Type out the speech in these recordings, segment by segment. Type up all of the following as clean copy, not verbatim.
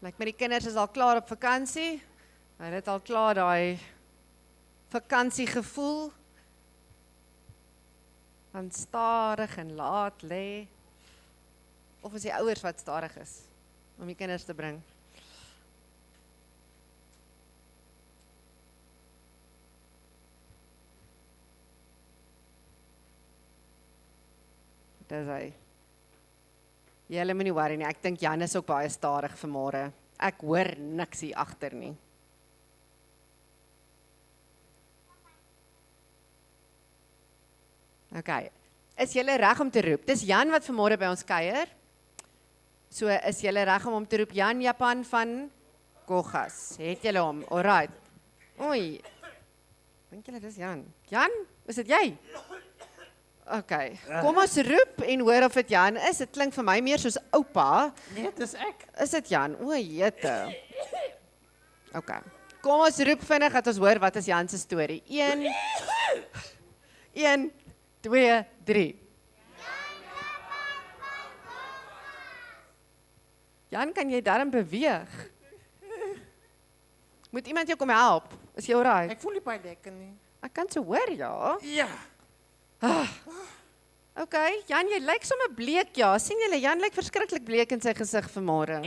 Lyk my die kinders is al klaar op vakansie. Hulle het al klaar daai vakansiegevoel van stadig en laat lê. Of is die ouers wat stadig is om die kinders te bring? Dis hy. Julle moenie worry nie, ek dink Jan is ook baie stadig vanmôre. Ek hoor niks hier agter nie. OK, is julle reg om te roep? Dis Jan wat vanmôre by ons kuier. So is julle reg om hom te roep? Jan Japan van Kogas. Het julle hom? Alright. Oei. Dink julle dis Jan? Jan, is dit jy? OK, kom ons roep en hoor of dit Jan is. Dit klink vir my meer soos oupa. Nee, dis ek. Is dit Jan? O, jette. OK. Kom ons roep vinnig dat ons hoor wat is Jan se storie. 1 2 3. Jan, kan jy darm beweeg? Moet iemand jou kom help? Is jy alright? Ek voel nie baie lekker nie. Ek kan so hoor, ja. Ja. OK, Jan, jy lyk sommer bleek, ja. sien julle, Jan lyk verskriklik bleek in sy gesig vanmôre.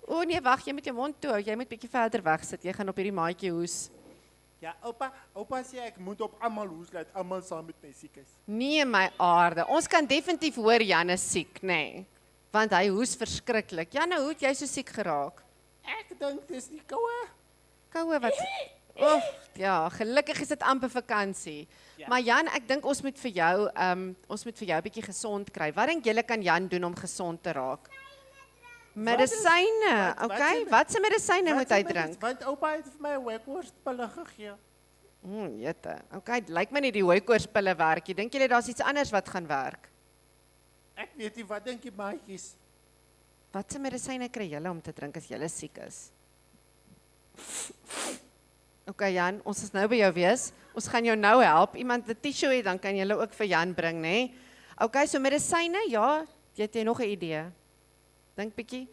O nee, wag, jy moet jou mond toe hou. Jy moet bietjie verder weg sit. Jy gaan op hierdie maatjie hoes. Ja, oupa sê ek moet op almal hoes laat almal saam met my siek is. Nee, my aarde. Ons kan definitief hoor Jan is siek, nê? Nee. Want hy hoes verskriklik. Jan, nou, hoe het jy so siek geraak? Ek dink dis die koue. Koue wat? Oh, ja, gelukkig is dit amper vakansie. Ja. Maar Jan, ek dink ons moet vir jou 'n bietjie gesond kry. Wat dink julle kan Jan doen om gesond te raak? Medisyne. Okay, wat se medisyne moet hy drink? Want oupa het vir my hooikoorspille gegee. Jette. Okay, dit lyk my nie die hooikoorspille werk nie. Dink julle daar's iets anders wat gaan werk? Ek weet nie, wat dink jy maatjies? Wat se medisyne kry julle om te drink as julle siek is? Okay Jan, ons is nou by jou wees. Ons gaan jou nou help. Iemand 'n tissue het, dan kan julle ook vir Jan bring, nê? Nee? Okay, so medisyne, ja, jy nog 'n idee? Dink bietjie.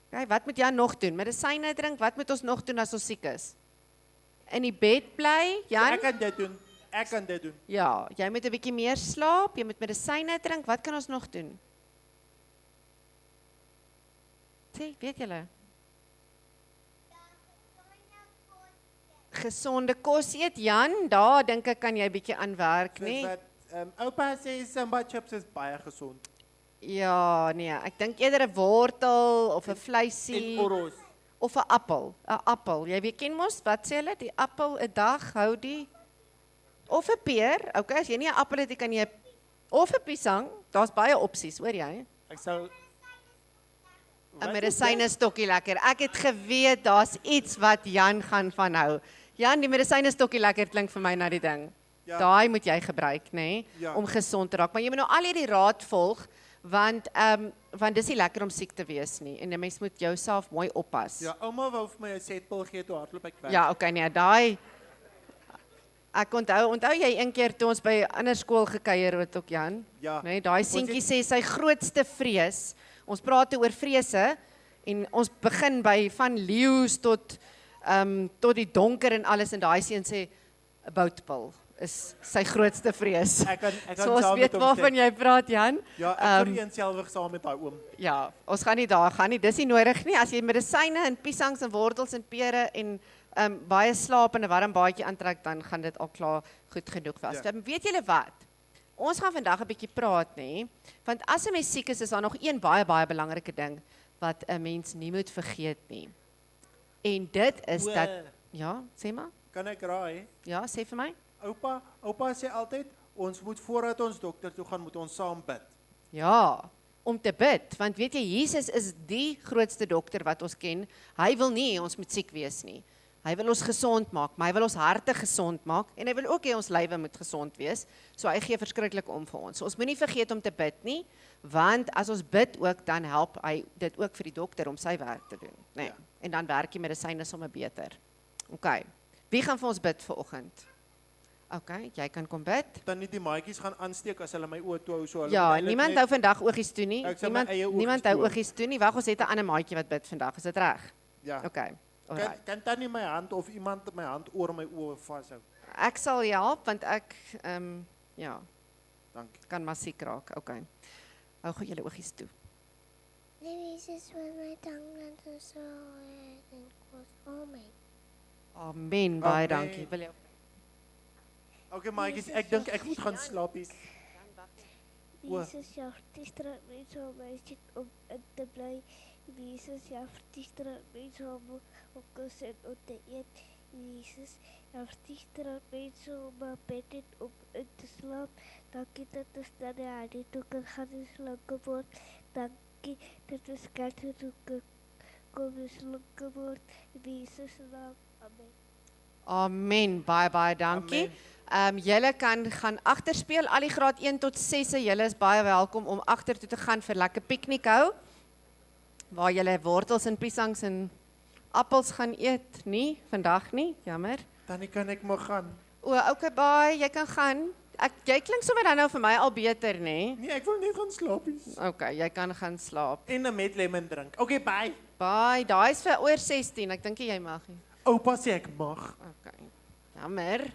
Okay, wat moet Jan nog doen? Medisyne drink, wat moet ons nog doen as ons siek is? In die bed bly, Jan? Ek kan dit doen. Ja, jy moet 'n bietjie meer slaap, jy moet medisyne drink. Wat kan ons nog doen? Sê, weet julle? Gesonde kos eet, Jan. Daar dink ek kan jy bietjie aan werk, Nee? nee? Oupa sê samba chips is baie gesond. Ja, nee, ek dink eerder 'n wortel of 'n vleisie En oros. of 'n appel. 'n Appel. Jy weet ken mos, wat sê hulle? Die appel 'n dag hou die of 'n peer. Okay, as jy nie 'n appel het, kan jy of 'n piesang. Daar's baie opsies, hoor jy? Ek sou 'n medisyne stokkie lekker. Ek het geweet daar's iets wat Jan gaan van hou. Jan, die medisyne stokkie lekker klink vir my na die ding. Ja. Daai moet jy gebruik, nê, nee, Ja. om gesond te raak. Maar jy moet nou al hierdie raad volg, want dis nie lekker om siek te wees nie. En 'n mens moet jouself mooi oppas. Ja, ouma wou vir my 'n setpil gee toe hardloop ek weg. Ja, okay, nee, daai ek onthou jy een keer toe ons by 'n ander skool gekuier het ook Jan? Ja. Nee, daai seentjie sê sy grootste vrees. Ons praat oor vrese en ons begin by van leeu's tot die donker en alles en daai seun sê 'n boutpil is sy grootste vrees. Ek kan So ons saam weet met hom waarvan stem. jy praat, Jan. Ja, ek vir eenselfig saam met daai oom. Ja, ons gaan nie daar gaan nie. Dis nie nodig nie. As jy medisyne en piesangs en wortels en pere en baie slaap en 'n warm baadjie aantrek, dan gaan dit al klaar goed genoeg wees. Ja. Weet julle wat? Ons gaan vandag 'n bietjie praat, nê? Want as 'n mens siek is daar nog een baie belangrike ding wat 'n mens nie moet vergeet nie. En dit is O, dat ja, sê maar. Kan ek raai? Ja, sê vir my. Oupa sê altyd ons moet voordat ons dokter toe gaan moet ons saam bid. Ja, om te bid, want weet jy Jesus is die grootste dokter wat ons ken. Hy wil nie hê ons moet siek wees nie. Hy wil ons gesond maak, maar hy wil ons harte gesond maak en hy wil ook hê ons lywe moet gesond wees. So hy gee verskriklik om vir ons. So ons moenie vergeet om te bid nie, want as ons bid ook dan help hy dit ook vir die dokter om sy werk te doen, nê. Nee. Ja. En dan werk die medisyne sommer beter. OK. Wie gaan vir ons bid vanoggend? Okay, jy kan kom bid. Dan nie die maatjies gaan aansteek as hulle my oë toe hou so hulle Ja, moet eintlik niemand net- hou vandag oogies toe nie. Ek sal my eie oogies Niemand hou toe hou. oogies toe nie. Wag, ons het 'n ander maatjie wat bid vandag. Is dit reg? Ja. Okay. Kan Alright. kan tannie my hand of iemand my hand oor my oë vashou? Ek sal help want ek ja, Dankie. kan maar siek raak. Okay. Hou gou julle oogies toe. Jesus was my tongue and the soul and was all me. Amen. Baie Amen. dankie. Wil jy Okay, maatjies, ek dink ek moet gaan slaap hier. O. Jesus, jou artiestra mense om my sit om in te bly. Jesus, jou artiestra mense om gesit om te eet. Jesus, jou artiestra mense om my bed het om in te slaap. Dankie dat ons dan die aarde toe kan gaan en slanke word. Dankie dat ons kan toe kom en slanke word. In Jesus' naam, amen. Amen. Baie dankie. Julle kan gaan agterspeel al die graad 1 tot 6. Julle is baie welkom om agter toe te gaan vir lekker piknik hou. Waar julle wortels en piesangs en appels gaan eet. Nie vandag nie, jammer. Tannie, kan ek maar gaan? O, okay, bye. Jy kan gaan. Jy klink sommer dan nou vir my al beter, nê? Nee, ek wil net gaan slaap hier. Okay, jy kan gaan slaap. En 'n met lemon drink. Okay, bye. Bye. Daai is vir oor 16. Ek dink jy mag nie. Oupa sê ek mag. Okay. Jammer.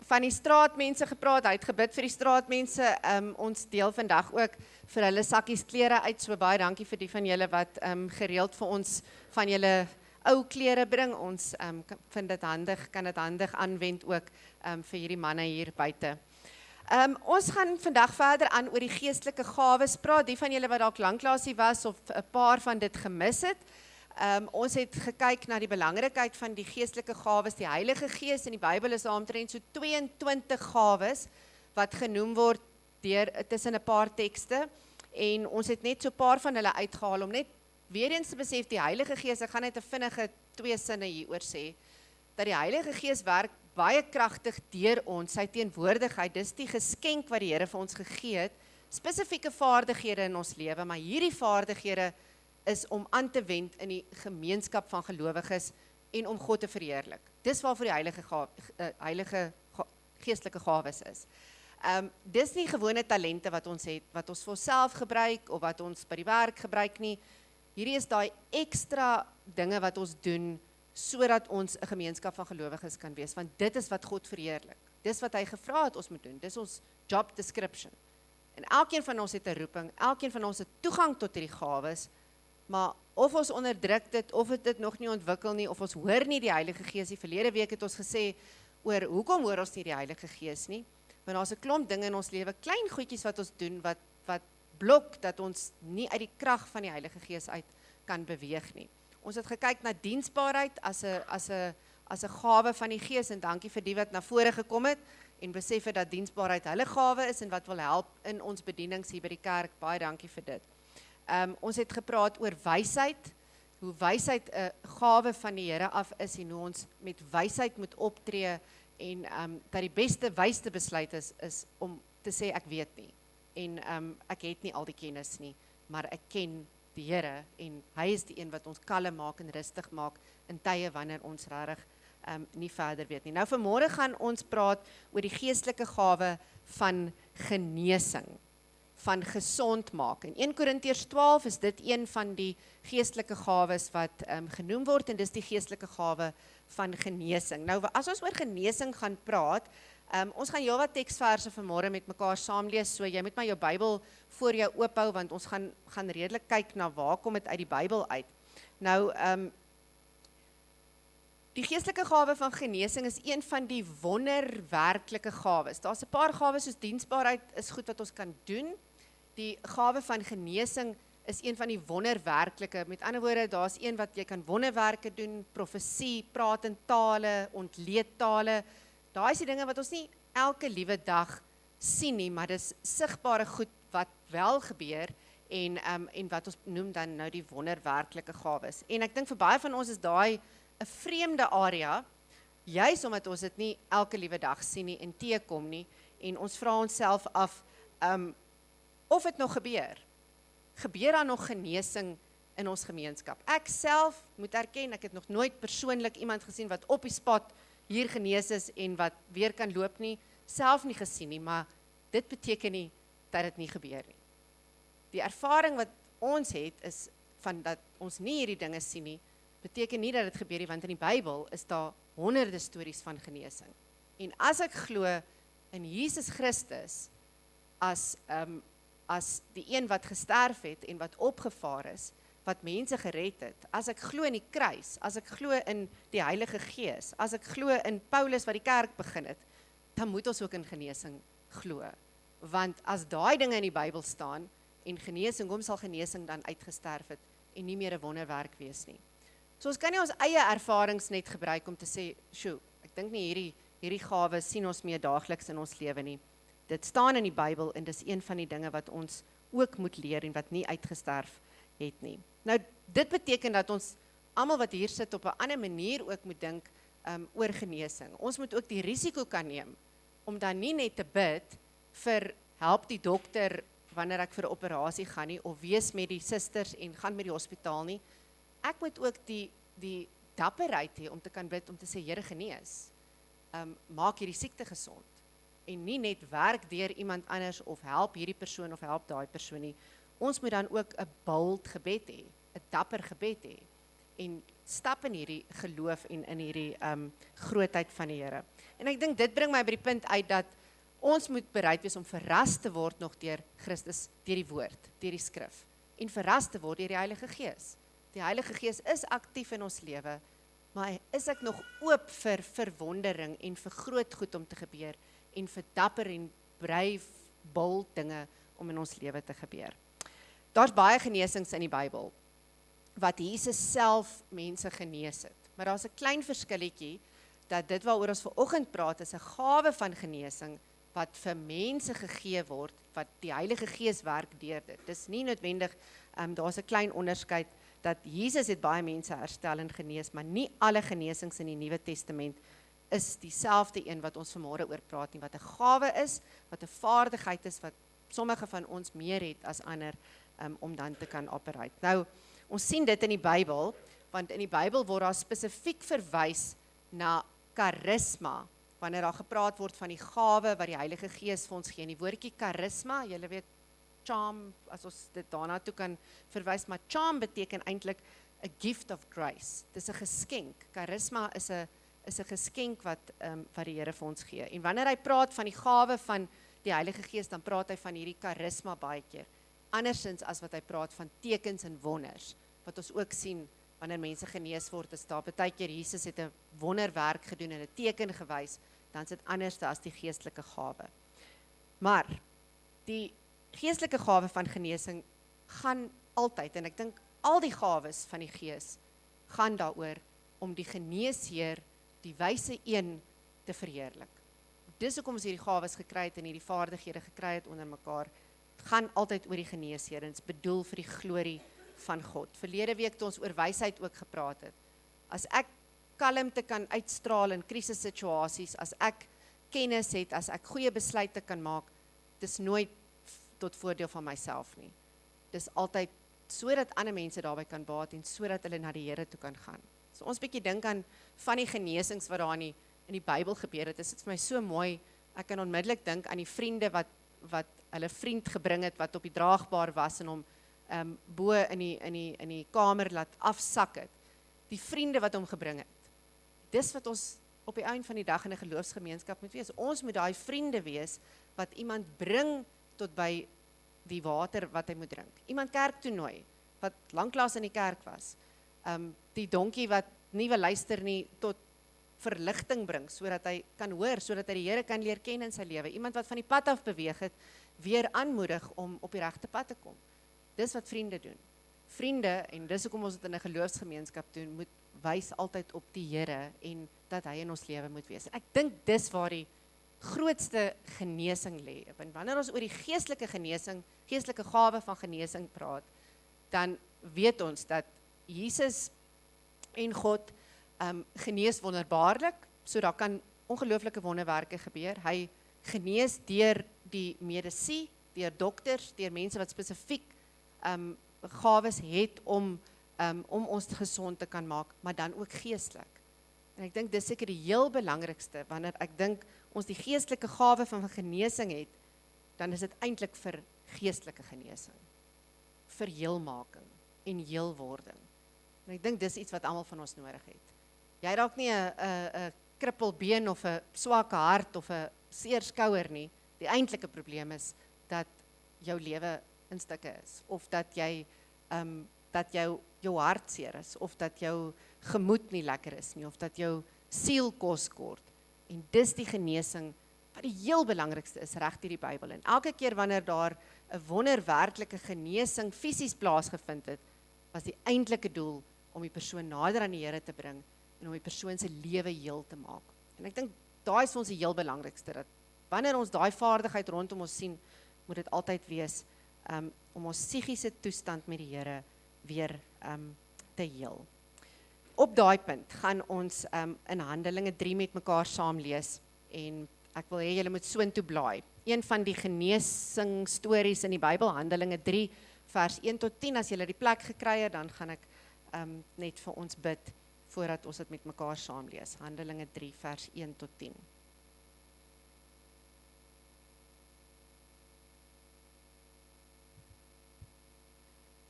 Van die straatmense gepraat, hy het gebid vir die straatmense. Ons deel vandag ook vir hulle sakkies klere uit. So baie dankie vir die van julle wat gereeld vir ons van julle ou klere bring. Ons vind dit handig, kan dit handig aanwend ook vir hierdie manne hier buite. Ons gaan vandag verder aan oor die geestelike gawes praat. Die van julle wat dalk lanklaas hier was of 'n paar van dit gemis het. Ons het gekyk na die belangrikheid van die geestelike gawes. Die Heilige Gees in die Bybel is omtrent so 22 gawes wat genoem word tussen 'n paar tekste. En ons het net so 'n paar van hulle uitgehaal om net weer eens te besef die Heilige Gees, ek gaan net 'n vinnige 2 sinne hieroor sê, dat die Heilige Gees werk baie kragtig deur ons, sy teenwoordigheid. Dis die geskenk wat die Here vir ons gegee het, spesifieke vaardighede in ons lewe, maar hierdie vaardighede is om aan te wend in die gemeenskap van gelowiges en om God te verheerlik. Dis waarvoor die heilige geestelike gawes is. Dis nie gewone talente wat ons het, wat ons vir onsself gebruik of wat ons by die werk gebruik nie. Hierdie is daai ekstra dinge wat ons doen sodat ons 'n gemeenskap van gelowiges kan wees, want dit is wat God verheerlik. Dis wat hy gevra het ons moet doen. Dis ons job description. En elkeen van ons het 'n roeping, elkeen van ons het toegang tot hierdie gawes. Maar of ons onderdruk dit, of dit nog nie ontwikkel nie, of ons hoor nie die Heilige Gees nie. Verlede week het ons gesê oor hoekom hoor ons nie die Heilige Gees nie? Want daar's 'n klomp dinge in ons lewe, klein goedjies wat ons doen wat blok dat ons nie uit die krag van die Heilige Gees uit kan beweeg nie. Ons het gekyk na diensbaarheid as 'n gawe van die Gees en dankie vir die wat na vore gekom het en besef het dat diensbaarheid hulle gawe is en wat wil help in ons bedienings hier by die kerk. Baie dankie vir dit. Ons het gepraat oor wysheid, hoe wysheid 'n gawe van die Here af is en hoe ons met wysheid moet optree en dat die beste wysste besluit is om te sê ek weet nie en ek het nie al die kennis nie, maar ek ken die Here en hy is die een wat ons kalm maak en rustig maak in tye wanneer ons regtig nie verder weet nie. Nou vanmôre gaan ons praat oor die geestelike gawe van genesing, van gesond maak. In 1 Korintiërs 12 is dit een van die geestelike gawes wat genoem word en dis die geestelike gawe van genesing. Nou as ons oor genesing gaan praat, ons gaan heelwat teksverse vanmôre met mekaar saam lees, so jy moet maar jou Bybel voor jou oophou want ons gaan redelik kyk na waar kom dit uit die Bybel uit. Nou die geestelike gawe van genesing is een van die wonderwerklike gawes. Daar's 'n paar gawes soos diensbaarheid is goed wat ons kan doen. Die gawe van genesing is een van die wonderwerklike. Met ander woorde, daar's een wat jy kan wonderwerke doen, profesie, praat in tale, ontleed tale. Daai is die dinge wat ons nie elke liewe dag sien nie, maar dis sigbare goed wat wel gebeur en wat ons noem dan nou die wonderwerklike gawes. En ek dink vir baie van ons is daai 'n vreemde area, juis omdat ons dit nie elke liewe dag sien nie en teekom nie en ons vra onsself af of dit nog gebeur. Gebeur daar nog genesing in ons gemeenskap? Ek self moet erken, ek het nog nooit persoonlik iemand gesien wat op die spot hier genees is en wat weer kan loop nie, self nie gesien nie, maar dit beteken nie dat dit nie gebeur nie. Die ervaring wat ons het is van dat ons nie hierdie dinge sien nie, beteken nie dat dit gebeur nie, want in die Bybel is daar honderde stories van genesing. En as ek glo in Jesus Christus as die een wat gesterf het en wat opgevaar is, wat mense gered het, as ek glo in die kruis, as ek glo in die Heilige Gees, as ek glo in Paulus wat die kerk begin het, dan moet ons ook in genesing glo. Want as daai dinge in die Bybel staan, en genesing, hoekom sal genesing dan uitgesterf het, en nie meer 'n wonderwerk wees nie. So ons kan nie ons eie ervarings net gebruik om te sê, sjoe, ek dink nie hierdie gawe sien ons meer daagliks in ons lewe nie. Dit staan in die Bybel en dis een van die dinge wat ons ook moet leer en wat nie uitgesterf het nie. Nou, dit beteken dat ons almal wat hier sit op 'n ander manier ook moet dink oor genesing. Ons moet ook die risiko kan neem om dan nie net te bid vir help die dokter wanneer ek vir 'n operasie gaan nie, of wees met die susters en gaan met die hospitaal nie. Ek moet ook die dapperheid hê om te kan bid, om te sê, Here genees, maak hierdie siekte gesond, en nie net werk deur iemand anders, of help hierdie persoon, of help daai persoon nie. Ons moet dan ook 'n bold gebed hê, 'n dapper gebed hê, en stap in hierdie geloof en in hierdie grootheid van die Here. En ek dink dit bring my by die punt uit dat ons moet bereid wees om verras te word nog deur Christus, deur die woord, deur die skrif, en verras te word deur die Heilige Gees. Die Heilige Gees is aktief in ons lewe, maar is ek nog oop vir verwondering en vir groot goed om te gebeur, en vir dapper en brave, bold dinge om in ons lewe te gebeur. Daar's baie genesings in die Bybel, wat Jesus self mense genees het. Maar daar's 'n klein verskilletjie, dat dit waaroor ons vanoggend praat, is 'n gawe van genesing, wat vir mense gegee word, wat die Heilige Gees werk deur dit. Dis nie noodwendig, daar's 'n klein onderskeid, dat Jesus het baie mense herstel en genees, maar nie alle genesings in die Nuwe Testament is dieselfde een wat ons vanmôre oor praat nie, wat 'n gawe is, wat 'n vaardigheid is, wat sommige van ons meer het as ander, om dan te kan operate. Nou, ons sien dit in die Bybel, want in die Bybel word daar spesifiek verwys na charisma, wanneer daar gepraat word van die gawe wat die Heilige Gees vir ons gee. En die woordjie charisma, julle weet, charm, as ons dit daarna toe kan verwys, maar charm beteken eintlik a gift of grace. Dis 'n geskenk. Charisma is 'n geskenk wat die Here vir ons gee. En wanneer hy praat van die gawe van die Heilige Gees, dan praat hy van hierdie charisma baie keer. Andersins as wat hy praat van tekens en wonders, wat ons ook sien wanneer mense genees word, is daar baie keer Jesus het 'n wonderwerk gedoen en 'n teken gewys, dan is dit anders as die geestelike gawe. Maar die geestelike gawe van genesing gaan altyd, en ek dink al die gawes van die Gees gaan daaroor om die geneesheer, die wyse een, te verheerlik. Dis hoekom ons hierdie gawes gekry het en hierdie vaardighede gekry het onder mekaar. Het gaan altyd oor die geneesheer en dit is bedoel vir die glorie van God. Verlede week toe ons oor wysheid ook gepraat het. As ek kalmte kan uitstraal in krisissituasies, as ek kennis het, as ek goeie besluite kan maak, dis nooit tot voordeel van myself nie. Dis altyd sodat ander mense daarby kan baat en sodat hulle na die Here toe kan gaan. So ons bietjie dink aan van die genesings wat daar in die Bybel gebeur het. Dit is vir my so mooi. Ek kan onmiddellik dink aan die vriende wat hulle vriend gebring het wat op die draagbaar was en hom bo in die kamer laat afsak het. Die vriende wat hom gebring het. Dis wat ons op die einde van die dag in 'n geloofsgemeenskap moet wees. Ons moet daai vriende wees wat iemand bring tot by die water wat hy moet drink. Iemand kerk toe nooi wat lanklaas in die kerk was. Die donkie wat nie wil luister nie, tot verligting bring sodat hy kan hoor, sodat hy die Here kan leer ken in sy lewe. Iemand wat van die pad af beweeg het, weer aanmoedig om op die regte pad te kom. Dis wat vriende doen. Vriende, en dis hoekom ons dit in 'n geloofsgemeenskap doen, moet wys altyd op die Here en dat hy in ons lewe moet wees. Ek dink dis waar die grootste genesing lê. Want wanneer ons oor die geestelike genesing, geestelike gawe van genesing praat, dan weet ons dat Jesus en God genees wonderbaarlik, so daar kan ongelooflike wonderwerke gebeur. Hy genees deur die medisyne, deur dokters, deur mense wat spesifiek gawes het om ons gesond te kan maak, maar dan ook geestelik. En ek dink dis seker die heel belangrikste, wanneer ek dink ons die geestelike gawe van genesing het, dan is dit eintlik vir geestelike genesing, vir heelmaking en heelwording. En ek dink dis iets wat almal van ons nodig het. Jy het dalk nie 'n krippelbeen of 'n swakke hart of 'n seer skouer nie. Die eintlike probleem is dat jou lewe in stukke is, of dat jy dat jou hart seer is, of dat jou gemoed nie lekker is nie, of dat jou siel kos kort. En dis die genesing wat die heel belangrikste is reg deur die Bybel. En elke keer wanneer daar 'n wonderwerklike genesing fisies plaasgevind het, was die eintlike doel om die persoon nader aan die Here te bring en om die persoon se lewe heel te maak. En ek dink daai is vir ons die heel belangrikste, dat wanneer ons daai vaardigheid rondom ons sien, moet dit altyd wees om ons psigiese toestand met die Here weer te heel. Op daai punt gaan ons in Handelinge 3 met mekaar saam lees, en ek wil hê julle moet soontoe blaai. Een van die genesing stories in die Bybel, Handelinge 3 vers 1 tot 10, as julle die plek gekry het, dan gaan ek net vir ons bid voordat ons dit met mekaar saam lees. Handelinge 3 vers 1 tot 10.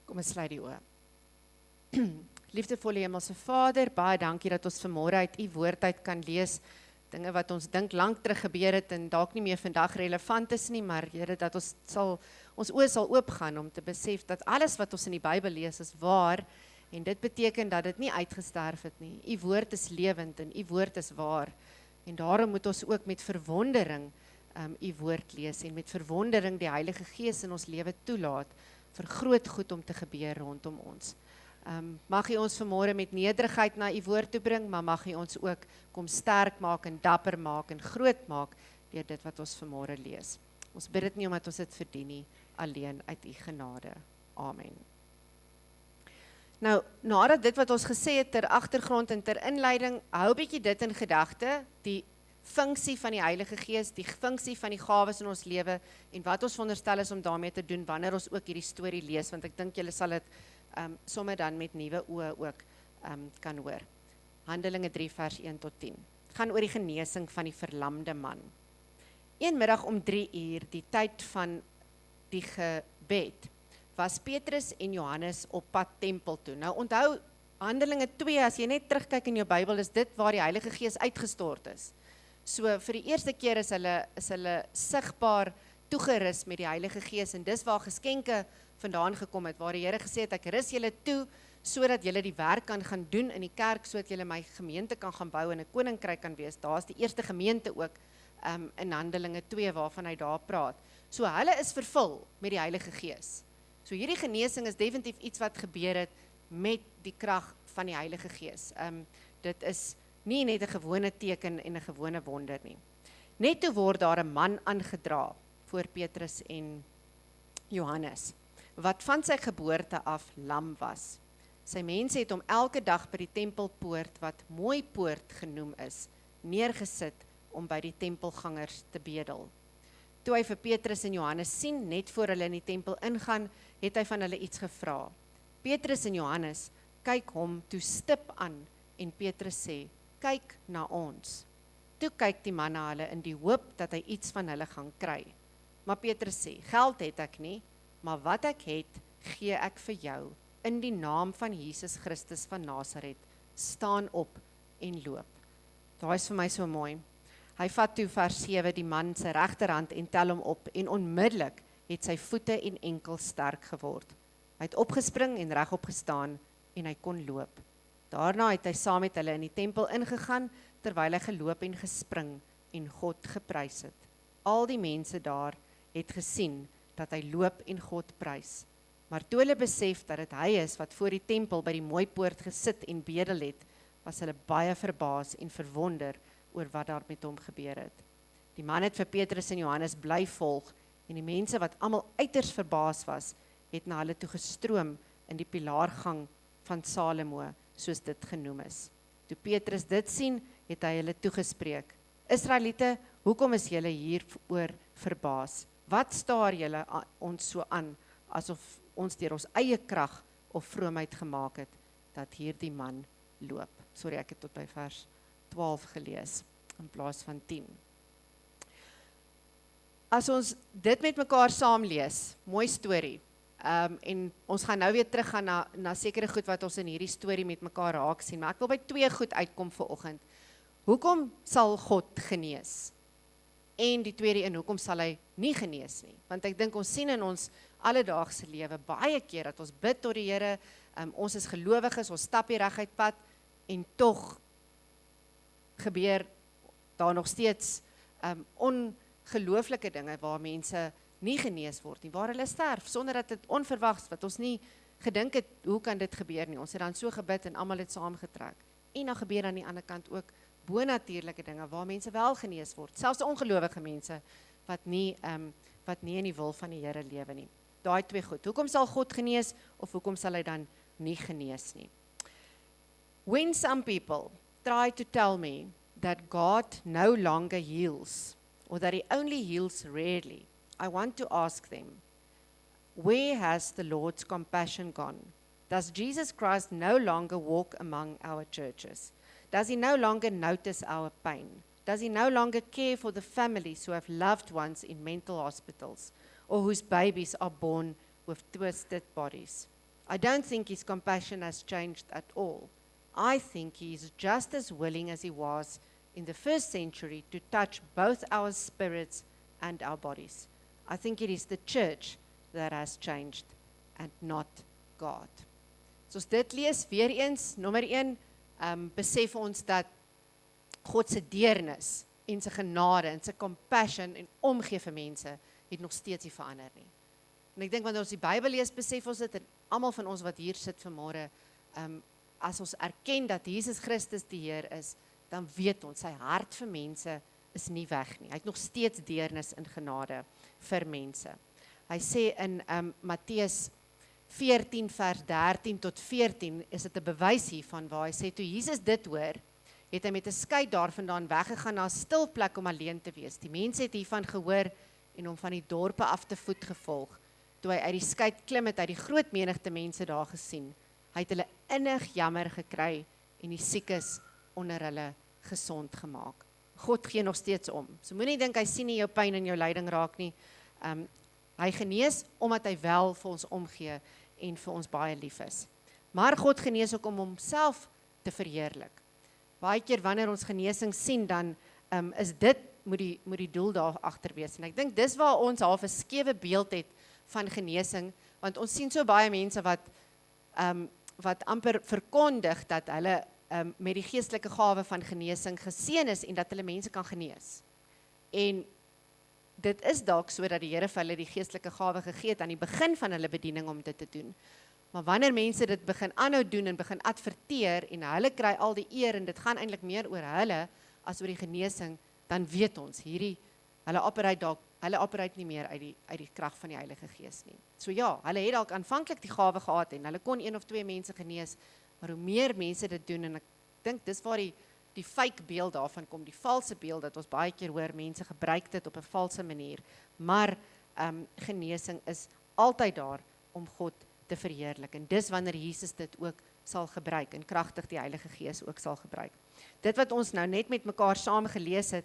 Kom ons sluit die oë. Liefdevolle Hemelse Vader, baie dankie dat ons vanmôre uit u woord uit kan lees, dinge wat ons dink lank terug gebeur het en dalk nie meer vandag relevant is nie, maar Here, dat ons oë sal oopgaan om te besef dat alles wat ons in die Bybel lees is waar, en dit beteken dat dit nie uitgesterf het nie. U woord is lewend en u woord is waar, en daarom moet ons ook met verwondering u woord lees, en met verwondering die Heilige Gees in ons lewe toelaat vir groot goed om te gebeur rondom ons. Mag u ons vanmôre met nederigheid na u woord toe bring, maar mag u ons ook kom sterk maak en dapper maak en groot maak deur dit wat ons vanmôre lees. Ons bid dit nie omdat ons dit verdien nie, alleen uit u genade. Amen. Nou, nadat dit wat ons gesê het ter agtergrond en ter inleiding, hou bietjie dit in gedagte, die funksie van die Heilige Gees, die funksie van die gawes in ons lewe, en wat ons veronderstel is om daarmee te doen, wanneer ons ook hierdie storie lees, want ek dink julle sal dit sommer dan met nuwe oë ook kan hoor. Handelinge 3 vers 1 tot 10. Het gaan oor die genesing van die verlamde man. Een middag om 3 uur, die tyd van die gebed, was Petrus en Johannes op pad tempel toe. Nou onthou, Handelinge 2, as jy net terugkyk in jou Bybel, is dit waar die Heilige Gees uitgestort is. So vir die eerste keer is hulle sigbaar toegerus met die Heilige Gees, en dis waar geskenke vandaan gekom het, waar die Here gesê het, ek rus julle toe, sodat julle die werk kan gaan doen in die kerk, sodat julle my gemeente kan gaan bou en 'n koninkryk kan wees. Daar is die eerste gemeente ook in Handelinge 2 waarvan hy daar praat. So hulle is vervul met die Heilige Gees. So hierdie genesing is definitief iets wat gebeur het met die krag van die Heilige Gees. Dit is nie net 'n gewone teken en 'n gewone wonder nie. Net toe word daar 'n man aangedra voor Petrus en Johannes, wat van sy geboorte af lam was. Sy mense het hom elke dag by die tempelpoort, wat Mooi Poort genoem is, neergesit om by die tempelgangers te bedel. Toe hy vir Petrus en Johannes sien, net voor hulle in die tempel ingaan, het hy van hulle iets gevra. Petrus en Johannes kyk hom toe stip aan, en Petrus sê, kyk na ons. Toe kyk die man na hulle in die hoop dat hy iets van hulle gaan kry. Maar Petrus sê, geld het ek nie, maar wat ek het, gee ek vir jou. In die naam van Jesus Christus van Nasaret, staan op en loop. Daai is vir my so mooi. Hy vat toe vers 7 die man sy regterhand en tel hom op, en onmiddellik het sy voete en enkels sterk geword. Hy het opgespring en regop gestaan, en hy kon loop. Daarna het hy saam met hulle in die tempel ingegaan, terwyl hy geloop en gespring en God geprys het. Al die mense daar het gesien dat hy loop en God prys. Maar toe hulle besef dat dit hy is wat voor die tempel by die Mooi Poort gesit en bedel het, was hulle baie verbaas en verwonder oor wat daar met hom gebeur het. Die man het vir Petrus en Johannes bly volg, en die mense wat almal uiters verbaas was, het na hulle toe gestroom in die pilaargang van Salomo, soos dit genoem is. Toe Petrus dit sien, het hy hulle toegespreek. Israeliete, hoekom is julle hieroor verbaas? Wat staar julle ons so aan, asof ons deur ons eie krag of vroomheid gemaak het, dat hierdie man loop? Sorry, ek het tot by vers 12 gelees, in plaas van 10. As ons dit met mekaar saam lees, mooi storie, en ons gaan nou weer terug gaan na sekere goed wat ons in hierdie storie met mekaar raak sien, maar ek wil by 2 goed uitkom vanoggend. Hoekom sal God genees? En die tweede een, hoekom sal hy nie genees nie? Want ek dink ons sien in ons alledaagse lewe baie keer dat ons bid tot die Here, ons is gelowiges, ons stap die reguit pad, en tog gebeur daar nog steeds ongelooflike dinge waar mense nie genees word nie, waar hulle sterf, sonder dat dit onverwags, wat ons nie gedink het, hoe kan dit gebeur nie? Ons het dan so gebid en almal het saamgetrek. En dan gebeur aan die ander kant ook bonatuurlike dinge waar mense wel genees word, selfs ongelowige mense wat nie in die wil van die Here lewe nie. Daai 2 goed. Hoekom sal God genees of hoekom sal hy dan nie genees nie? When some people try to tell me that God no longer heals or that he only heals rarely, I want to ask them, where has the Lord's compassion gone? Does Jesus Christ no longer walk among our churches? Does he no longer notice our pain? Does he no longer care for the families who have loved ones in mental hospitals or whose babies are born with twisted bodies? I don't think his compassion has changed at all. I think he is just as willing as he was in the first century to touch both our spirits and our bodies. I think it is the church that has changed and not God. So as dit lees, weer eens, nommer 1, besef ons dat God se deernis en sy genade en sy compassion en omgee vir mense het nog steeds nie verander nie. En ek dink wanneer ons die Bybel lees, besef ons dit, en almal van ons wat hier sit vanmôre, as ons erken dat Jesus Christus die Heer is, dan weet ons, sy hart vir mense is nie weg nie. Hy het nog steeds deernis en genade vir mense. Hy sê in Matteus 14 vers 13 tot 14 is dit 'n bewys hiervan waar hy sê, toe Jesus dit hoor, het hy met 'n skei daarvandaan weggegaan na 'n stil plek om alleen te wees. Die mense het hiervan gehoor en hom van die dorpe af te voet gevolg. Toe hy uit die skei klim het, hy die groot menigte mense daar gesien. Hy het hulle innig jammer gekry en die siekes onder hulle gesond gemaak. God gee nog steeds om. So moenie dink hy sien nie jou pyn en jou lyding raak nie. Hy genees omdat hy wel vir ons omgee en vir ons baie lief is. Maar God genees ook om homself te verheerlik. Baie keer wanneer ons genesing sien, dan is dit moet die doel daar agter wees. En ek dink dis waar ons half 'n skewe beeld het van genesing, want ons sien so baie mense wat amper verkondig dat hulle met die geestelike gawe van genesing geseën is en dat hulle mense kan genees. En dit is dalk so dat die Here vir hulle die geestelike gawe gegee het aan die begin van hulle bediening om dit te doen. Maar wanneer mense dit begin aanhou doen en begin adverteer en hulle kry al die eer en dit gaan eintlik meer oor hulle as oor die genesing, dan weet ons hulle operate nie meer uit die krag van die Heilige Gees nie. So ja, hulle het dalk aanvanklik die gawe gehad en hulle kon 1 of 2 mense genees, maar hoe meer mense dit doen, en ek dink dis waar die fake beeld daarvan kom, die valse beeld, dat ons baie keer hoor, mense gebruik dit op 'n valse manier, maar genesing is altyd daar om God te verheerlik, en dis wanneer Jesus dit ook sal gebruik, en kragtig die Heilige Gees ook sal gebruik. Dit wat ons nou net met mekaar saam gelees het,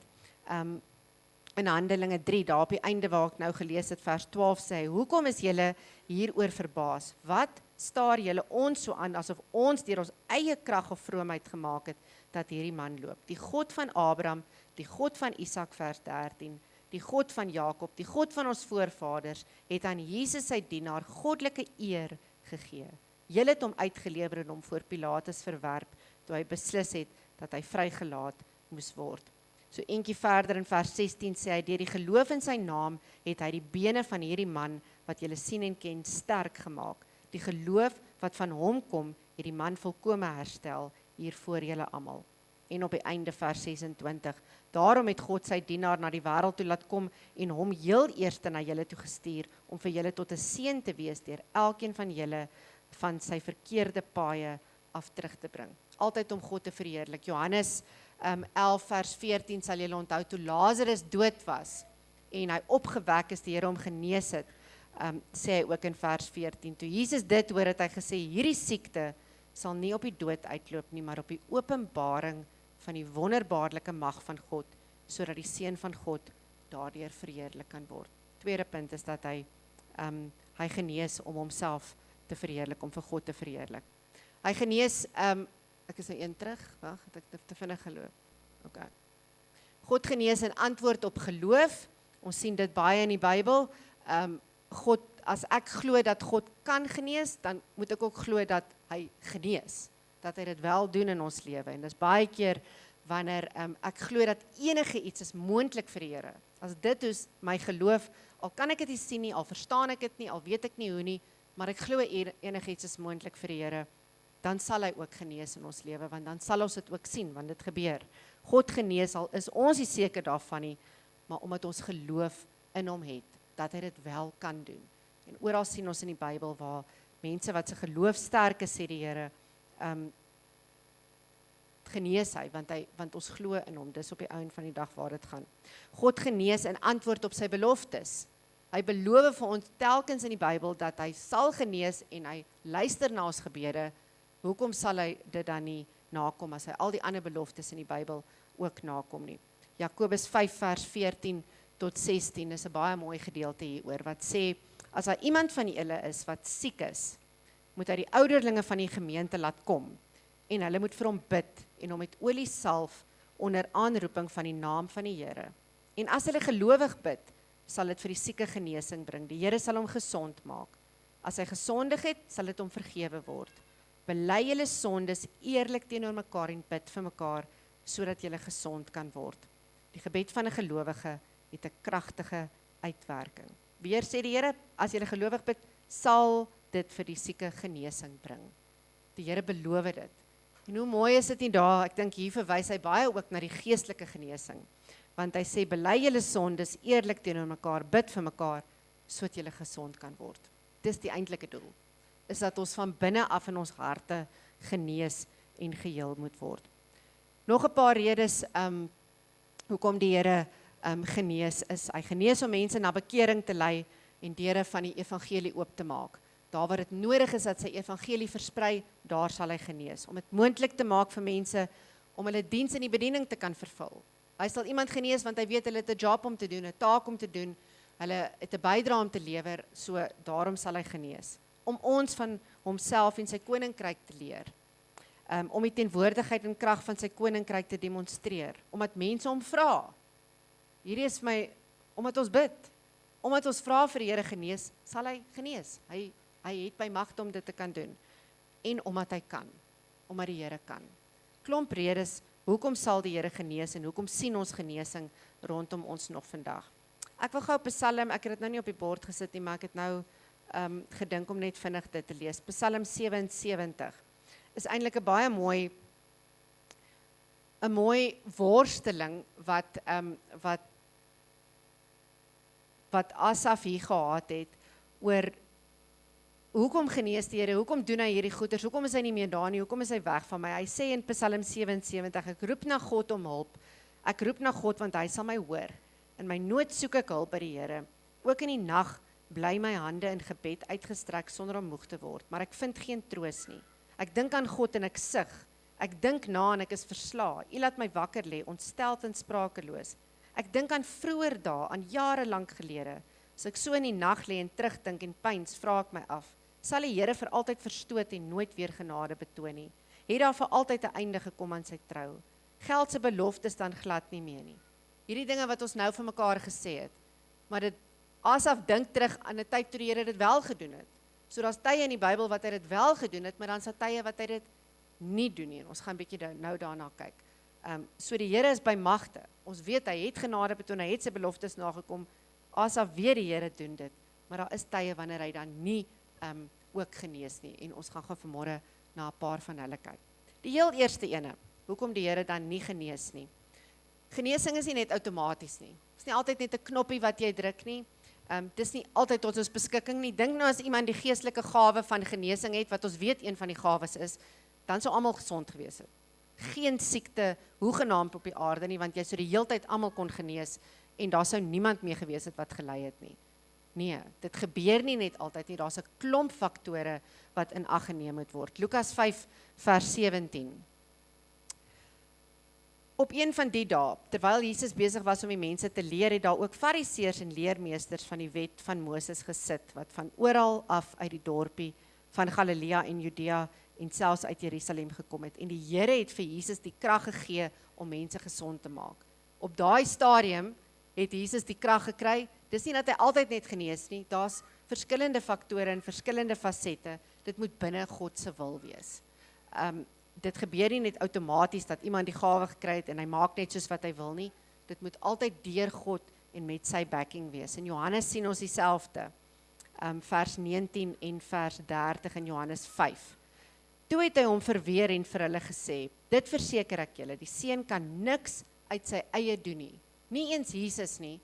in Handelinge 3, daar op die einde waar ek nou gelees het, vers 12 sê hy, hoekom is julle hieroor verbaas? Wat staar julle ons so aan, asof ons deur ons eie krag of vroomheid gemaak het, dat hierdie man loop? Die God van Abraham, die God van Isak, vers 13, die God van Jakob, die God van ons voorvaders, het aan Jesus sy dienaar goddelike eer gegee. Julle het hom uitgelewer en hom voor Pilatus verwerp, toe hy beslis het, dat hy vrygelaat moes word. So eentjie verder in vers 16 sê hy, deur die geloof in sy naam, het hy die bene van hierdie man, wat julle sien en ken, sterk gemaak. Die geloof wat van hom kom, het die man volkome herstel, hier voor julle almal. En op die einde vers 26, daarom het God sy dienaar na die wêreld toe laat kom, en hom heel eerste na julle toe gestuur, om vir julle tot 'n seën te wees, deur elkeen van julle, van sy verkeerde paaie af terug te bring. Altyd om God te verheerlik. Johannes 11 vers 14 sal julle onthou, toe Lazarus dood was, en hy opgewek is, die Here hom genees het, sê hy ook in vers 14, toe Jesus dit hoor, het hy gesê, hierdie siekte sal nie op die dood uitloop nie, maar op die openbaring van die wonderbaarlike mag van God, sodat die seun van God daardeur verheerlik kan word. Tweede punt is dat hy genees om homself te verheerlik, om vir God te verheerlik. Hy genees, ek is nou een terug, wag, het ek te vinnig geloop. Okay. God genees in antwoord op geloof. Ons sien dit baie in die Bybel. God, as ek glo dat God kan genees, dan moet ek ook glo dat hy genees, dat hy dit wel doen in ons lewe. En dis baie keer wanneer ek glo dat enige iets is moontlik vir die Here. As dit is my geloof, al kan ek dit nie sien nie, al verstaan ek dit nie, al weet ek nie hoe nie, maar ek glo enige iets is moontlik vir die Here, dan sal hy ook genees in ons lewe, want dan sal ons dit ook sien, want dit gebeur. God genees, al is ons nie seker daarvan nie, maar omdat ons geloof in hom het, dat hy dit wel kan doen. En oral sien ons in die Bybel waar mense wat se geloof sterk is, sê die Here, genees hy, want ons glo in hom, dis op die einde van die dag waar dit gaan. God genees in antwoord op sy beloftes. Hy beloof vir ons telkens in die Bybel dat hy sal genees en hy luister na ons gebede. Hoekom sal hy dit dan nie nakom as hy al die ander beloftes in die Bybel ook nakom nie? Jakobus 5 vers 14 tot 16 is 'n baie mooi gedeelte hieroor wat sê, as daar iemand van julle is wat siek is, moet hy die ouderlinge van die gemeente laat kom en hulle moet vir hom bid en hom met olie salf onder aanroeping van die naam van die Here. En as hulle gelowig bid, sal dit vir die sieke genesing bring. Die Here sal hom gesond maak. As hy gesondig het, sal dit hom vergewe word. Bely julle sondes eerlik teenoor mekaar en bid vir mekaar, sodat julle gesond kan word. Die gebed van 'n gelowige het 'n kragtige uitwerking. Weer sê die Here, as julle gelowig bid, sal dit vir die sieke genesing bring. Die Here beloof dit. En hoe mooi is dit nie daar, ek dink hier verwys hy baie ook na die geestelike genesing. Want hy sê, bely julle sondes eerlik teenoor mekaar, bid vir mekaar, sodat julle gesond kan word. Dis die eintlike doel, is dat ons van binne af in ons harte genees en geheel moet word. Nog 'n paar redes, hoekom die Here genees is. Hy genees om mense na bekering te lei en deure van die evangelie oop te maak. Daar waar dit nodig is dat sy evangelie versprei, daar sal hy genees. Om dit moontlik te maak vir mense, om hulle diens in die bediening te kan vervul. Hy sal iemand genees, want hy weet hulle het 'n job om te doen, 'n taak om te doen, hulle het 'n bydrae om te lewer, so daarom sal hy genees. Om ons van homself en sy koninkryk te leer. Om die teenwoordigheid en krag van sy koninkryk te demonstreer. Omdat mense hom vra. Hierdie is my, omdat ons bid, omdat ons vra vir die Here genees, sal hy genees. Hy het by magte om dit te kan doen. En omdat hy kan, omdat die Here kan. Klomp redes, hoekom sal die Here genees en hoekom sien ons genesing rondom ons nog vandag? Ek wil gou Psalm, ek het dit nou nie op die bord gesit nie, maar ek het nou gedink om net vinnig dit te lees. Psalm 77 is eintlik 'n baie mooi worsteling wat Asaf hier gehad het oor hoekom genees die Here, hoekom doen hy hierdie goeders, hoekom is hy nie meer daar nie, hoekom is hy weg van my? Hy sê in Psalm 77, ek roep na God om hulp, ek roep na God want hy sal my hoor. In my nood soek ek hulp by die Here. Ook in die nag bly my hande in gebed uitgestrek sonder om moeg te word, maar ek vind geen troos nie. Ek dink aan God en ek sug. Ek dink na en ek is verslae. U laat my wakker lê, ontsteld en sprakeloos. Ek dink aan vroeër dae, aan jare lank gelede. As ek so in die nag lê en terugdink en pyns, vra ek my af, sal die Here vir altyd verstoot en nooit weer genade betoon nie? Het daar vir altyd 'n einde gekom aan sy trou? Geld se beloftes dan glad nie meer nie. Hierdie dinge wat ons nou vir mekaar gesê het, maar dit Asaf dink terug aan 'n tyd toe die Here dit wel gedoen het. So daar's tye in die Bybel wat hy dit wel gedoen het, maar dan's daar tye wat hy dit nie doen nie. Ons gaan 'n bietjie nou daarna kyk. So die Here is by magte. Ons weet hy het genade betoon, hy het sy beloftes nagekom. Asaf weet die Here doen dit, maar daar is tye wanneer hy dan nie ook genees nie. En ons gaan gou vanmôre na 'n paar van hulle kyk. Die heel eerste ene, hoekom die Here dan nie genees nie. Genesing is nie net outomaties nie. Dit is nie altyd net 'n knoppie wat jy druk nie. Dis nie altyd tot ons beskikking nie. Dink nou as iemand die geestelike gawe van genesing het, wat ons weet een van die gawes is, dan sou almal gesond gewees het. Geen siekte hoegenaamd op die aarde nie, want jy sou die heeltyd almal kon genees en daar sou niemand mee gewees het wat gelei het nie. Nee, dit gebeur nie net altyd nie. Daar's 'n klomp faktore wat in ag geneem moet word. Lukas 5 vers 17. Op een van die dae, terwyl Jesus besig was om die mense te leer, het daar ook fariseërs en leermeesters van die wet van Moses gesit, wat van oral af uit die dorpie van Galilea en Judea en selfs uit Jerusalem gekom het. En die Here het vir Jesus die krag gegee om mense gesond te maak. Op daai stadium het Jesus die krag gekry. Dis nie dat hy altyd net genees nie, daar's verskillende faktore en verskillende fasette. Dit moet binne God se wil wees. Dit gebeur nie net outomaties dat iemand die gawe gekry het en hy maak net soos wat hy wil nie. Dit moet altyd deur God en met sy backing wees. In Johannes sien ons dieselfde. Vers 19 en vers 30 in Johannes 5. Toe het hy hom verweer en vir hulle gesê, dit verseker ek julle, die seun kan niks uit sy eie doen nie. Nie eens Jesus nie.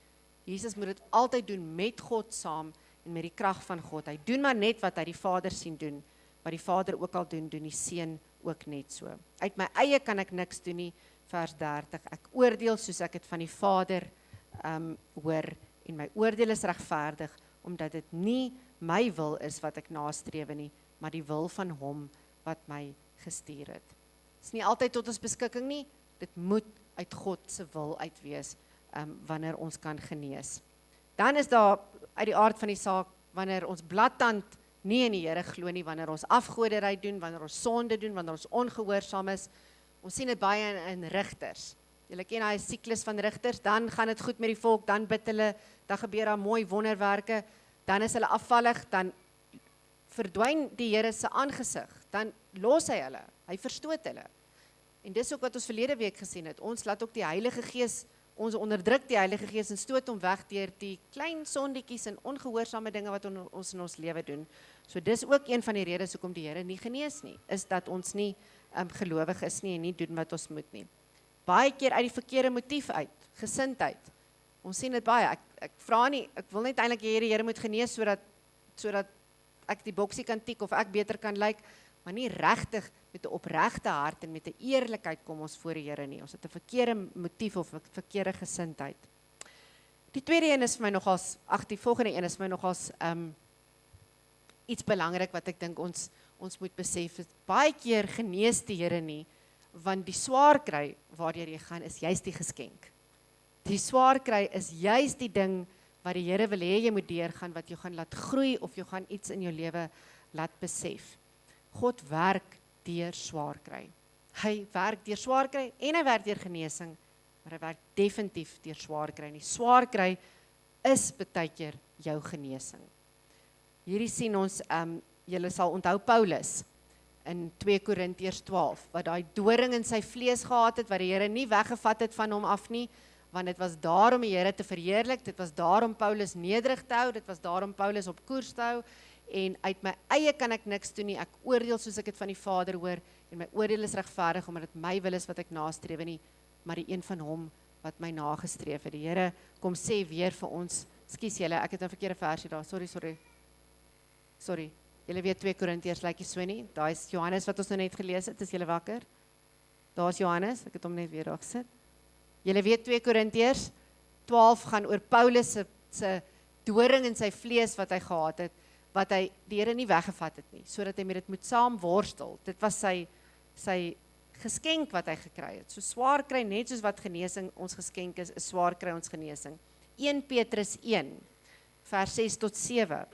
Jesus moet dit altyd doen met God saam en met die krag van God. Hy doen maar net wat hy die Vader sien doen. Wat die Vader ook al doen, doen die seun ook net so. Uit my eie kan ek niks doen nie, vers 30. Ek oordeel soos ek het van die Vader hoor en my oordeel is regverdig, omdat dit nie my wil is wat ek nastrewe nie, maar die wil van hom wat my gestuur het. Dit is nie altyd tot ons beskikking nie, dit moet uit God se wil uit wees, wanneer ons kan genees. Dan is daar uit die aard van die saak, wanneer ons bladtand nie in die Here glo nie, wanneer ons afgoderry doen, wanneer ons sonde doen, wanneer ons ongehoorsaam is. Ons sien dit baie in rigters. Julle ken daai siklus van rigters, dan gaan dit goed met die volk, dan bid hulle, dan gebeur daar mooi wonderwerke, dan is hulle afvallig, dan verdwyn die Here se aangesig, dan los hy hulle, hy verstoot hulle. En dis ook wat ons verlede week gesien het. Ons laat ook die Heilige Gees, ons onderdruk die Heilige Gees en stoot hom weg deur die klein sondetjies en ongehoorsame dinge wat ons in ons lewe doen. So dis ook een van die redes hoekom die Here nie genees nie, is dat ons nie gelowig is nie en nie doen wat ons moet nie. Baie keer uit die verkeerde motief uit, gesindheid. Ons sien dit baie. Ek vra nie, ek wil net eintlik die Here moet genees sodat ek die boksie kan tik of ek beter kan lyk, maar nie regtig met 'n opregte hart en met 'n eerlikheid kom ons voor die Here nie. Ons het 'n verkeerde motief of 'n verkeerde gesindheid. Die tweede een is vir my nogals, die volgende een is vir my nogals iets belangrik wat ek dink ons moet besef. Baie keer genees die Here nie, want die swaar kry waardeur jy gaan is juist die geskenk. Die swaar kry is juist die ding wat die Here wil hê jy moet deurgaan, wat jou gaan laat groei of jou gaan iets in jou lewe laat besef. God werk deur swaar kry. Hy werk deur swaar kry en hy werk deur genesing, maar hy werk definitief deur swaar kry. En die swaar kry is baie keer jou genesing. Hierdie sien ons, julle sal onthou Paulus in 2 Korintiërs 12, wat daai doring in sy vlees gehad het, wat die Here nie weggevat het van hom af nie, want dit was daar om die Here te verheerlik, dit was daar om Paulus nederig te hou, dit was daar om Paulus op koers te hou, en uit my eie kan ek niks doen nie, ek oordeel soos ek het van die Vader hoor, en my oordeel is regverdig, omdat dit my wil is wat ek nastrewe nie, maar die een van hom wat my nagestreef het. Die Here kom sê weer vir ons, skus julle, ek het 'n verkeerde versie daar, sorry, julle weet 2 Korintiërs lyk nie so nie, daar is Johannes wat ons nou net gelees het, is julle wakker? Daar is Johannes, ek het hom net weer daar gesit. Julle weet 2 Korintiërs 12 gaan oor Paulus se doring in sy vlees wat hy gehad het, wat hy die Here nie weggevat het nie, sodat hy met dit moet saam worstel. Dit was sy geskenk wat hy gekry het. So swaar kry, net soos wat genesing ons geskenk is swaar kry ons genesing. 1 Petrus 1, vers 6 tot 7,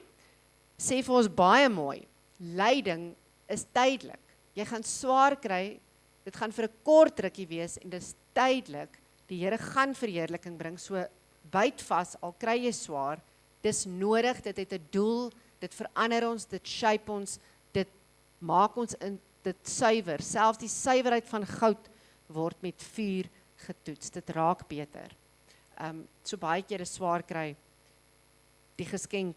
sê vir ons baie mooi, lyding is tydelik. Jy gaan swaar kry, dit gaan vir 'n kort rukkie wees, en dit is tydelik. Die Here gaan verheerliking bring, so byt vas, al kry jy swaar, dis nodig, dit het 'n doel, dit verander ons, dit shape ons, dit maak ons dit suiwer, selfs die suiwerheid van goud word met vuur getoets, dit raak beter. So baie keer is swaar kry, die geskenk,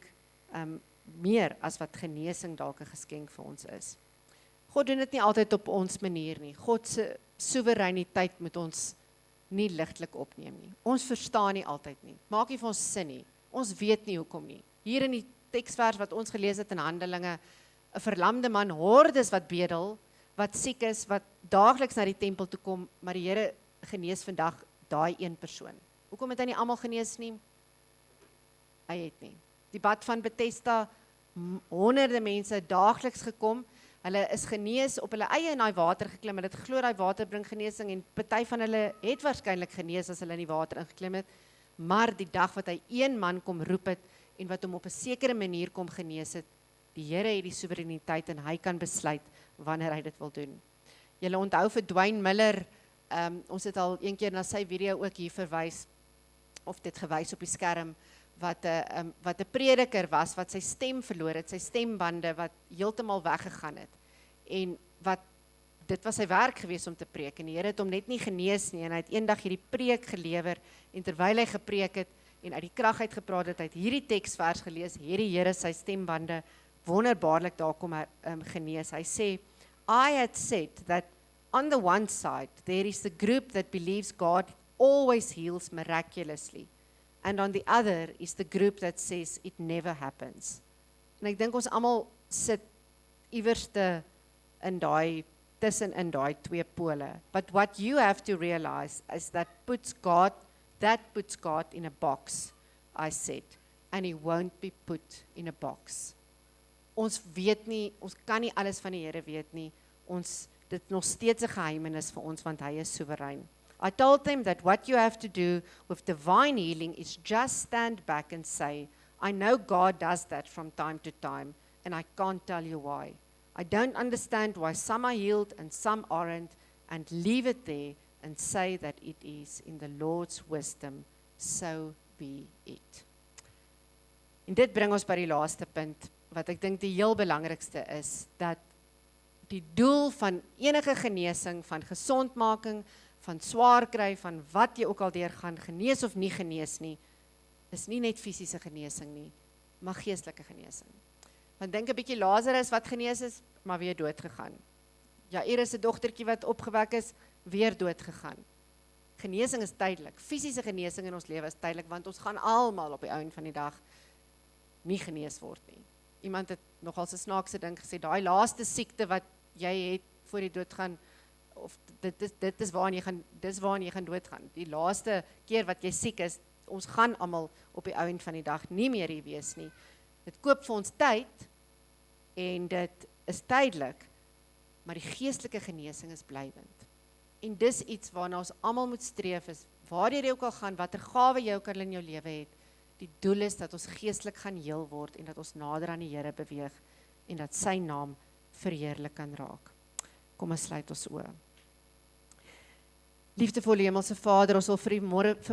meer as wat genesing dalk 'n geskenk vir ons is. God doen dit nie altyd op ons manier nie, God se soewereiniteit moet ons nie ligtelik opneem nie. Ons verstaan nie altyd nie, maak nie vir ons sin nie, ons weet nie hoekom nie. Hier in die teksvers wat ons gelees het in Handelinge, 'n verlamde man, hordes wat bedel, wat siek is, wat daagliks na die tempel toe kom, maar die Here genees vandag daai een persoon. Hoekom het hy nie almal genees nie? Hy het nie. Die bad van Bethesda, honderde mense daagliks gekom, Hulle is genees op hulle eie in daai water geklim. Hulle het geglo daai water bring genesing en party van hulle het waarskynlik genees as hulle in die water ingeklim het. Maar die dag wat hy een man kom roep het en wat hom op 'n sekere manier kom genees het, die Here het die soewereiniteit en hy kan besluit wanneer hy dit wil doen. Julle onthou vir Dwayne Miller, ons het al een keer na sy video ook hier verwys, of dit gewys op die skerm, wat 'n prediker was, wat sy stem verloor het, sy stembande wat heeltemal weggegaan het. En dit was sy werk gewees om te preek, en die Here het hom net nie genees nie, en hy het eendag hierdie preek gelewer, en terwyl hy gepreek het, en uit die krag uit gepraat het, hy het hierdie teksvers gelees, hierdie Here sy stembande wonderbaarlik daar kom genees. Hy sê, I had said that on the one side, there is the group that believes God always heals miraculously. And on the other is the group that says it never happens. En ek dink ons almal sit iewerste in daai tussen in daai twee pole. But what you have to realize is that puts God in a box, I said, and he won't be put in a box. Ons weet nie, ons kan nie alles van die Here weet nie. Dit nog steeds 'n geheimenis vir ons want hy is soewerein. I told them that what you have to do with divine healing is just stand back and say, I know God does that from time to time, and I can't tell you why. I don't understand why some are healed and some aren't, and leave it there and say that it is in the Lord's wisdom, so be it. En dit bring ons by die laaste punt, wat ek dink die heel belangrikste is, dat die doel van enige genesing, van gesondmaking, van swaar kry, van wat jy ook al deurgaan, genees of nie genees nie, is nie net fisiese genesing nie, maar geestelike genesing. Want dink 'n bietjie Lazarus wat genees is, maar weer dood gegaan. Jairus se dogtertjie wat opgewek is, weer dood gegaan. Genesing is tydelik. Fisiese genesing in ons lewe is tydelik, want ons gaan almal op die einde van die dag nie genees word nie. Iemand het nogal 'n snaakse ding gesê, daai laaste siekte wat jy het voor die dood gaan, of dit is waarin jy gaan doodgaan. Die laaste keer wat jy siek is, ons gaan almal op die einde van die dag nie meer hier wees nie. Dit koop vir ons tyd, en dit is tydelik, maar die geestelike genesing is blywend. En dis iets waarna ons almal moet streef, is waardeur jy ook al gaan, watter gawe jy ook al in jou lewe het, die doel is dat ons geestelik gaan heel word, en dat ons nader aan die Here beweeg, en dat sy naam verheerlik kan raak. Kom ons sluit ons oë. Liefdevolle Hemelse Vader, ons wil vir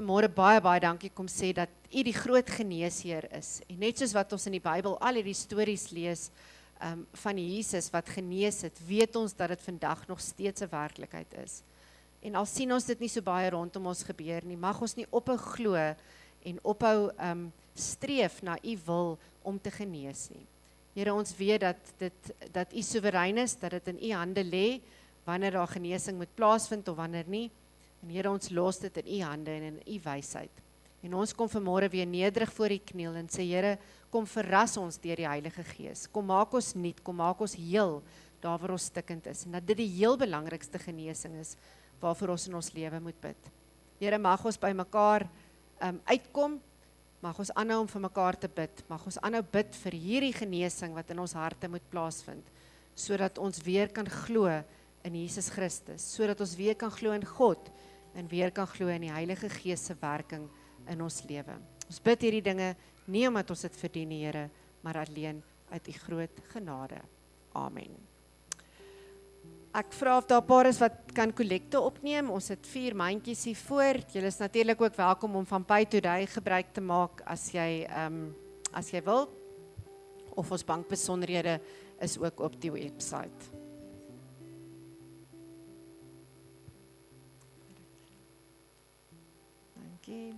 môre baie dankie kom sê dat U die groot geneesheer is. En net soos wat ons in die Bybel al hierdie stories lees van Jesus wat genees het, weet ons dat dit vandag nog steeds 'n werklikheid is. En al sien ons dit nie so baie rondom ons gebeur nie, mag ons nie ophou glo en ophou streef na U wil om te genees nie. Here, ons weet dat U soewerein is, dat dit in U hande lê, wanneer daar genesing moet plaasvind of wanneer nie. En Here, ons los dit in U hande en in U wysheid. En ons kom vanmôre weer nederig voor U kniel en sê, Here, kom verras ons deur die Heilige Gees. Kom maak ons nuut, kom maak ons heel daar waar ons stikkend is. En dat dit die heel belangrikste genesing is waarvoor ons in ons lewe moet bid. Here, mag ons by mekaar uitkom, mag ons aanhou om vir mekaar te bid, mag ons aanhou bid vir hierdie genesing wat in ons harte moet plaasvind, sodat ons weer kan glo in Jesus Christus, sodat ons weer kan glo in God, en weer kan glo in die Heilige Gees se werking in ons lewe. Ons bid hierdie dinge, nie omdat ons dit verdien, Here, maar alleen uit U groot genade. Amen. Ek vra of daar 'n paar is wat kan kollekte opneem. Ons het 4 mandjies hier voor. Julle is natuurlik ook welkom om van Pay Today gebruik te maak as jy wil. Of ons bankbesonderhede is ook op die webwerf. Dankie.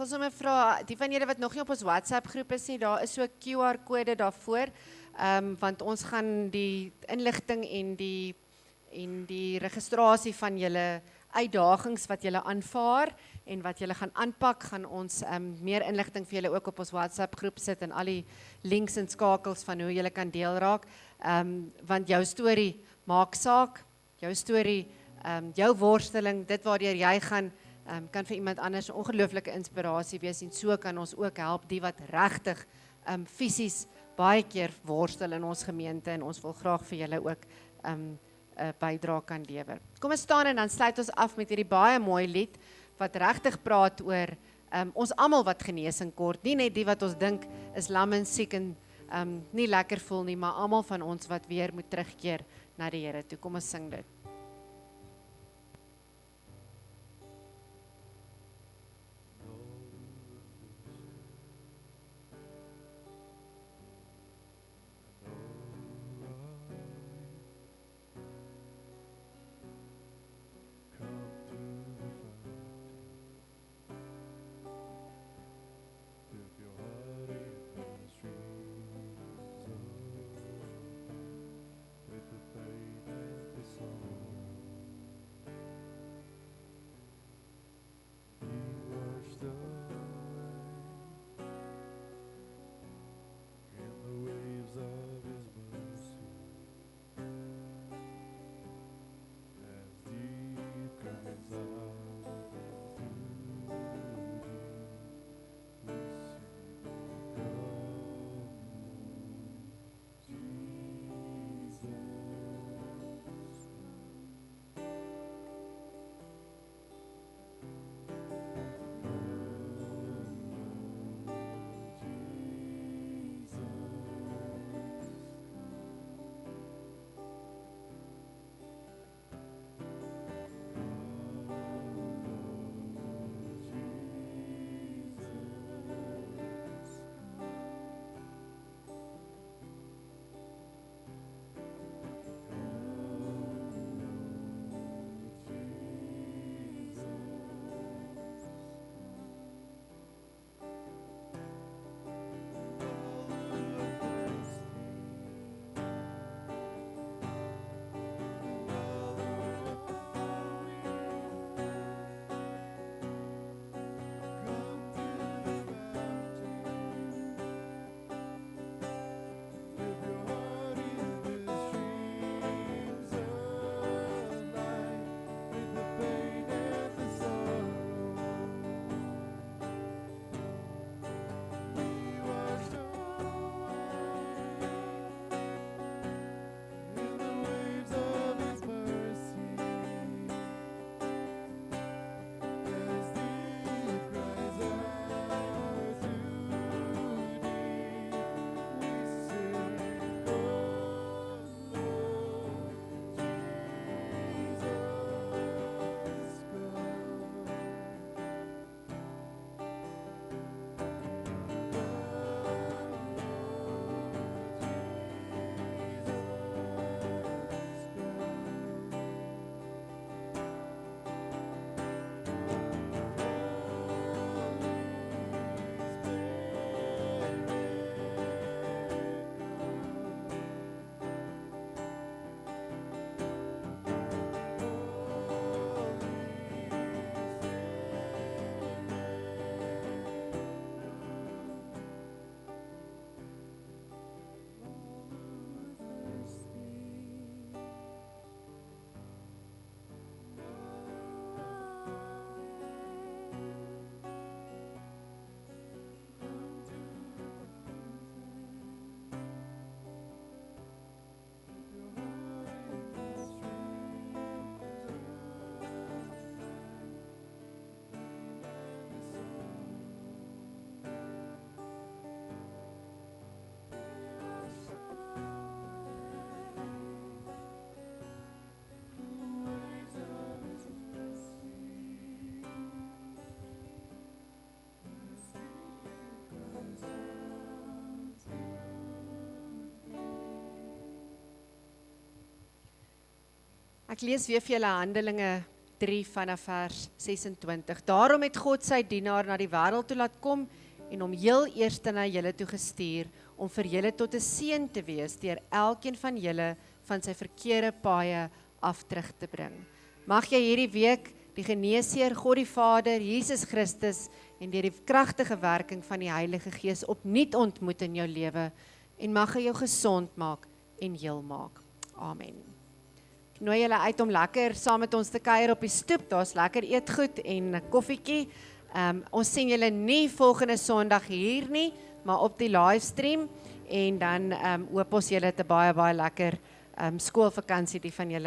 wil sommer vra, die van julle wat nog nie op ons WhatsApp groep is nie, daar is so 'n QR-kode daarvoor, want ons gaan die inligting en die registrasie van julle uitdagings wat julle aanvaar en wat julle gaan aanpak, gaan ons meer inligting vir julle ook op ons WhatsApp groep sit en al die links en skakels van hoe julle kan deel raak, want jou storie maak saak, jou storie, jou worsteling, dit waardeur jy gaan, kan vir iemand anders 'n ongelooflike inspirasie wees en so kan ons ook help die wat regtig fisies baie keer worstel in ons gemeente en ons wil graag vir julle ook 'n bydrae kan lewer. Kom ons staan en dan sluit ons af met hierdie baie mooi lied wat regtig praat oor ons almal wat genesing kort, nie net die wat ons dink is lam en siek en nie lekker voel nie, maar almal van ons wat weer moet terugkeer na die Here toe. Kom ons sing dit. Ek lees weer vir julle Handelinge 3 vanaf vers 26. Daarom het God sy dienaar na die wêreld toe laat kom en hom heel eerste na julle toe gestuur om vir julle tot 'n seën te wees deur elkeen van julle van sy verkeerde paaie af terug te bring. Mag jy hierdie week die Geneesheer, God die Vader, Jesus Christus en deur die kragtige werking van die Heilige Gees opnuut ontmoet in jou lewe en mag hy jou gesond maak en heel maak. Amen. Ek nooi julle uit om lekker saam met ons te kuier op die stoep. Daar's lekker eetgoed en 'n koffietjie. Ons sien julle nie volgende Sondag hier nie, maar op die livestream en dan hoop ons julle het 'n baie lekker skoolvakansie die van julle